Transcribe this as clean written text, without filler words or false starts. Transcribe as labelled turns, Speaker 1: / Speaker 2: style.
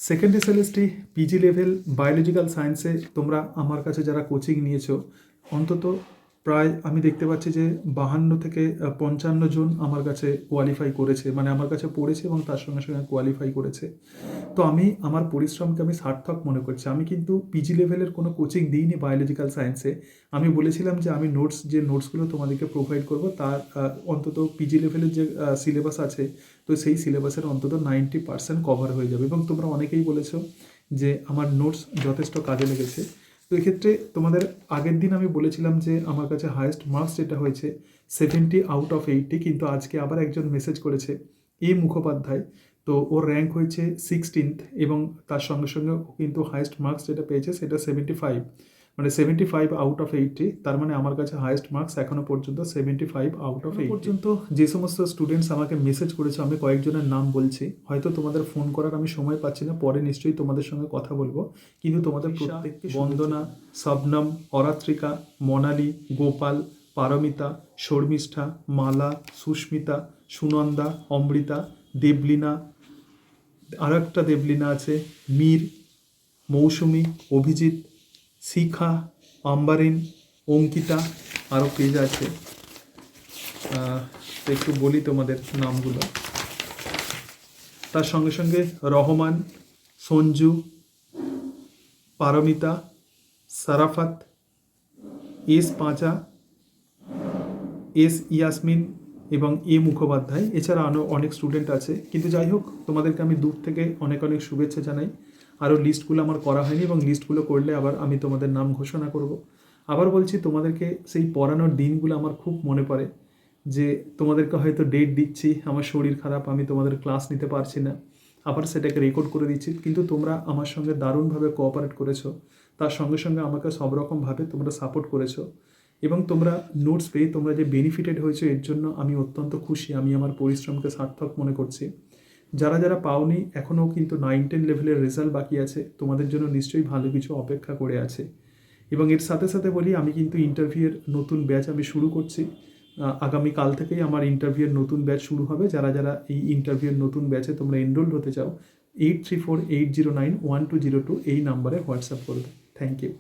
Speaker 1: Second SLST PG level biological সায়েন্সে তোমরা আমার কাছে যারা কোচিং নিয়েছো অন্তত প্রায় আমি দেখতে পাচ্ছি যে 52 থেকে 55 জন আমার কাছে কোয়ালিফাই করেছে, মানে আমার কাছে পড়েছে এবং তার সঙ্গে সঙ্গে কোয়ালিফাই করেছে। তো আমি আমার পরিশ্রমকে আমি সার্থক মনে করছি। আমি কিন্তু পিজি লেভেলের কোনো কোচিং দিইনি বায়োলজিক্যাল সায়েন্সে। আমি বলেছিলাম যে আমি নোটসগুলো তোমাদেরকে প্রোভাইড করব, তার অন্তত পিজি লেভেলের যে সিলেবাস আছে, তো সেই সিলেবাসের অন্তত 90% কভার হয়ে যাবে। এবং তোমরা অনেকেই বলেছো যে আমার নোটস যথেষ্ট কাজে লেগেছে। তো এক্ষেত্রে তোমাদের আগের দিন আমি বলেছিলাম যে আমার কাছে হায়েস্ট মার্কস যেটা হয়েছে 70/80, কিন্তু আজকে আবার একজন মেসেজ করেছে মুখোপাধ্যায়, তো ওর র্যাঙ্ক হয়েছে 16th এবং তার সঙ্গে সঙ্গে ও কিন্তু হায়েস্ট মার্কস যেটা পেয়েছে সেটা 75, মানে 75/80। তার মানে আমার কাছে হায়েস্ট মার্কস এখনও পর্যন্ত 75/80 পর্যন্ত। যে সমস্ত স্টুডেন্টস আমাকে মেসেজ করেছে আমি কয়েকজনের নাম বলছি, হয়তো তোমাদের ফোন করার আমি সময় পাচ্ছি না, পরে নিশ্চয়ই তোমাদের সঙ্গে কথা বলবো। কিন্তু তোমাদের প্রত্যেককে বন্দনা, শবনম, অরাত্রিকা, মনালি, গোপাল, পারমিতা, শর্মিষ্ঠা, মালা, সুস্মিতা, সুনন্দা, অমৃতা, দেবলীনা, আর একটা দেবলীনা আছে, মীর, মৌসুমী, অভিজিৎ, শিখা, আম্বারিন, অঙ্কিতা, আরও পেজ আছে। তো একটু বলি তোমাদের নামগুলো। তার সঙ্গে সঙ্গে রহমান, সঞ্জু, পারমিতা, সারাফাত, এস পাঁচা, এস ইয়াসমিন এবং মুখোপাধ্যায়। এছাড়া আরও অনেক স্টুডেন্ট আছে, কিন্তু যাই হোক তোমাদেরকে আমি দূর থেকে অনেক অনেক শুভেচ্ছা জানাই। আরও লিস্টগুলো আমার করা হয়নি এবং লিস্টগুলো করলে আবার আমি তোমাদের নাম ঘোষণা করব। আবার বলছি, তোমাদেরকে সেই পড়ানোর দিনগুলো আমার খুব মনে পড়ে, যে তোমাদেরকে হয়তো ডেট দিচ্ছি, আমার শরীর খারাপ, আমি তোমাদের ক্লাস নিতে পারছি না, আবার সেটাকে রেকর্ড করে দিচ্ছি, কিন্তু তোমরা আমার সঙ্গে দারুণভাবে কোঅপারেট করেছো। তার সঙ্গে সঙ্গে আমাকে সব রকমভাবে তোমরা সাপোর্ট করেছো এবং তোমরা নোটস পেয়ে তোমরা যে বেনিফিটেড হয়েছে এর জন্য আমি অত্যন্ত খুশি। আমি আমার পরিশ্রমকে সার্থক মনে করছি। যারা যারা পাওনি এখনও কিন্তু 9-10 লেভেলের রেজাল্ট বাকি আছে, তোমাদের জন্য নিশ্চয়ই ভালো কিছু অপেক্ষা করে আছে। এবং এর সাথে সাথে বলি, আমি কিন্তু ইন্টারভিউয়ের নতুন ব্যাচ আমি শুরু করছি। আগামীকাল থেকেই আমার ইন্টারভিউয়ের নতুন ব্যাচ শুরু হবে। যারা যারা এই ইন্টারভিউয়ের নতুন ব্যাচে তোমরা এনরোল হতে চাও 8348091202 এই নাম্বারে হোয়াটসঅ্যাপ করবে। Thank you.